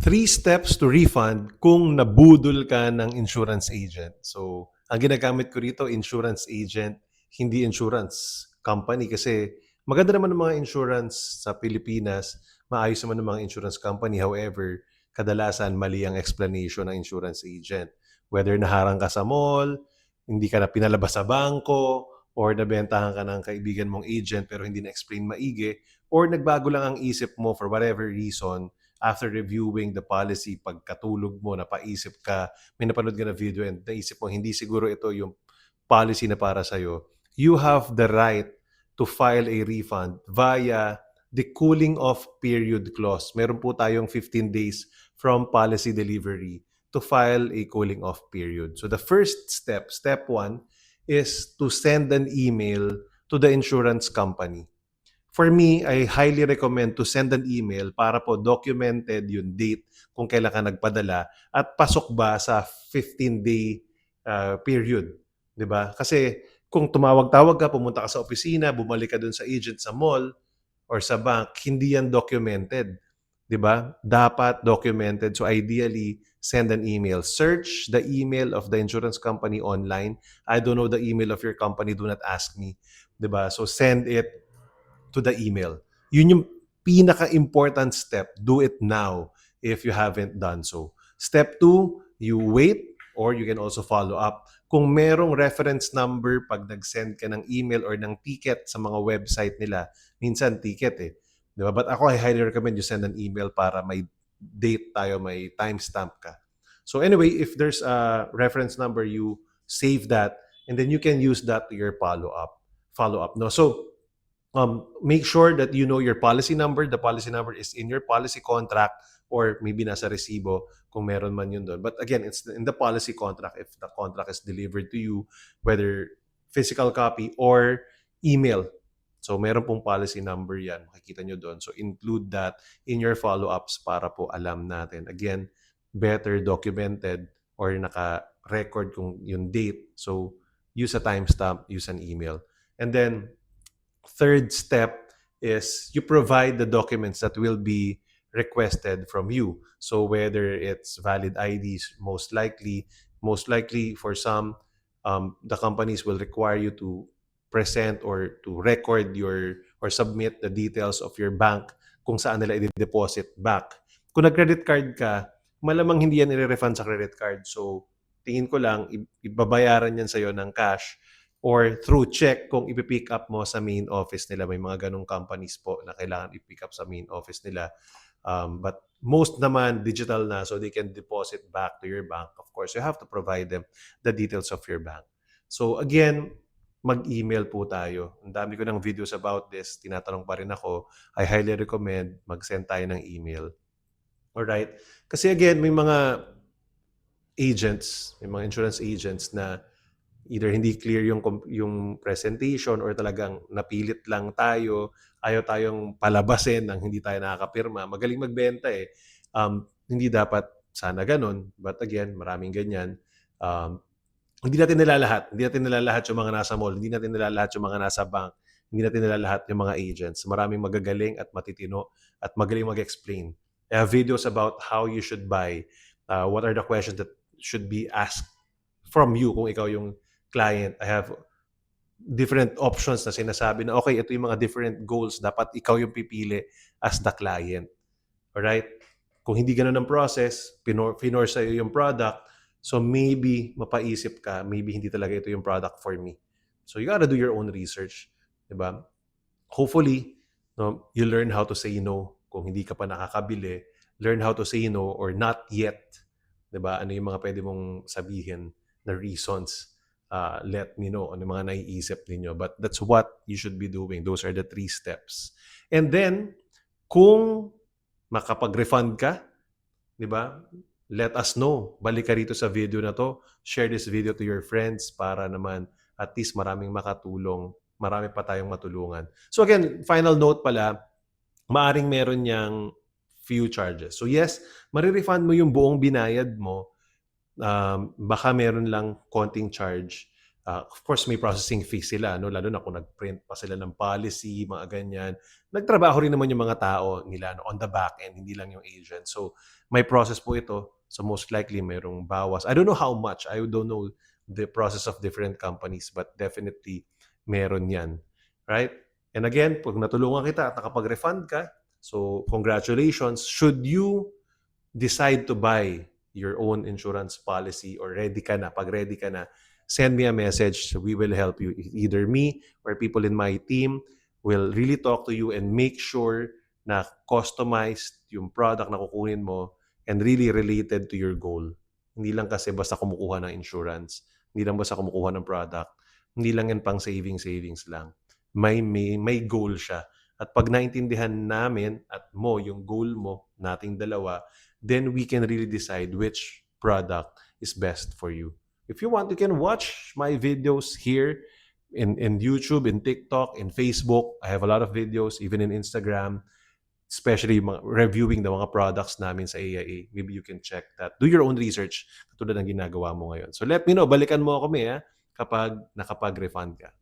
3 steps to refund kung nabudol ka ng insurance agent. So, ang ginagamit ko rito, insurance agent, hindi insurance company kasi maganda naman ang mga insurance sa Pilipinas, maayos naman ang mga insurance company. However, kadalasan mali ang explanation ng insurance agent. Whether naharang ka sa mall, hindi ka na pinalabas sa bangko, or nabentahan ka ng kaibigan mong agent pero hindi na-explain maigi, or nagbago lang ang isip mo for whatever reason, after reviewing the policy, pagkatulog mo, napaisip ka, may napanood ka na video and naisip mo, hindi siguro ito yung policy na para sa'yo, you have the right to file a refund via the cooling off period clause. Meron po tayong 15 days from policy delivery to file a cooling off period. So the first step, step 1, is to send an email to the insurance company. For me, I highly recommend to send an email para po documented yung date kung kailan ka nagpadala at pasok ba sa 15-day period. 'Di ba? Kasi kung tumawag-tawag ka, pumunta ka sa opisina, bumalik ka dun sa agent sa mall or sa bank, hindi yan documented. 'Di ba? Dapat documented. So ideally, send an email. Search the email of the insurance company online. I don't know the email of your company, do not ask me. 'Di ba? So send it to the email. Yun yung pinaka-important step. Do it now if you haven't done so. Step 2, you wait or you can also follow up. Kung merong reference number pag nag-send ka ng email or ng ticket sa mga website nila, minsan ticket eh. Di ba? But ako, I highly recommend you send an email para may date tayo, may timestamp ka. So anyway, if there's a reference number, you save that and then you can use that to your follow-up. No? So make sure that you know your policy number. The policy number is in your policy contract or maybe nasa resibo kung meron man yun doon. But again, it's in the policy contract if the contract is delivered to you, whether physical copy or email. So meron pong policy number yan. Makikita nyo doon. So include that in your follow-ups para po alam natin. Again, better documented or naka-record kung yung date. So use a timestamp, use an email. And then third step is you provide the documents that will be requested from you. So whether it's valid IDs, most likely for some, the companies will require you to present or to record your or submit the details of your bank kung saan nila i-deposit back. Kung nag-credit card ka, malamang hindi yan i-refund sa credit card. So tingin ko lang, ibabayaran yan sa'yo ng cash or through check kung ipipick up mo sa main office nila. May mga ganong companies po na kailangan i-pick up sa main office nila. But most naman digital na, so they can deposit back to your bank. Of course, you have to provide them the details of your bank. So again, mag-email po tayo. Ang dami ko ng videos about this. Tinatanong pa rin ako. I highly recommend mag-send tayo ng email. Alright? Kasi again, may mga agents, may mga insurance agents na either hindi clear yung presentation or talagang napilit lang tayo, ayaw tayong palabasin ng hindi tayo nakakapirma. Magaling magbenta eh. Hindi dapat sana ganun. But again, maraming ganyan. Hindi natin nilalahat. Hindi natin nilalahat yung mga nasa mall. Hindi natin nilalahat yung mga nasa bank. Hindi natin nilalahat yung mga agents. Maraming magagaling at matitino at magaling mag-explain. I have videos about how you should buy. What are the questions that should be asked from you kung ikaw yung client. I have different options na sinasabi na okay, ito yung mga different goals. Dapat ikaw yung pipili as the client. Alright? Kung hindi ganun ang process, pinor sa'yo yung product, so maybe mapaisip ka, maybe hindi talaga ito yung product for me. So you gotta do your own research. Diba? Hopefully, no, you learn how to say no kung hindi ka pa nakakabili. Learn how to say no or not yet. Diba? Ano yung mga pwede mong sabihin na reasons. Let me know ano yung mga naiisip ninyo. But that's what you should be doing. Those are the 3 steps. And then, kung makapag-refund ka, di ba? Let us know. Balik ka rito sa video na to. Share this video to your friends para naman at least maraming makatulong. Marami pa tayong matulungan. So again, final note pala, maaring meron niyang few charges. So yes, marirefund mo yung buong binayad mo. Baka meron lang konting charge Of course, may processing fee sila, no? Lalo na kung nag-print pa sila ng policy, mga ganyan. Nagtrabaho rin naman yung mga tao nila, no, on the back end, hindi lang yung agent. So, may process po ito. So, most likely, mayroong bawas. I don't know how much. I don't know the process of different companies, but definitely, meron yan. Right? And again, pag natulungan kita at nakapag-refund ka, so congratulations. Should you decide to buy your own insurance policy or ready ka na, pag ready ka na, send me a message. We will help you. Either me or people in my team will really talk to you and make sure na customized yung product na kukunin mo and really related to your goal. Hindi lang kasi basta kumukuha ng insurance. Hindi lang basta kumukuha ng product. Hindi lang yan pang savings lang. May goal siya. At pag naintindihan namin at mo yung goal mo, nating dalawa, then we can really decide which product is best for you. If you want, you can watch my videos here in YouTube, in TikTok, in Facebook. I have a lot of videos, even in Instagram, especially reviewing the mga products namin sa AIA. Maybe you can check that. Do your own research, katulad ng ginagawa mo ngayon. So let me know, balikan mo kami kapag nakapag-refund ka.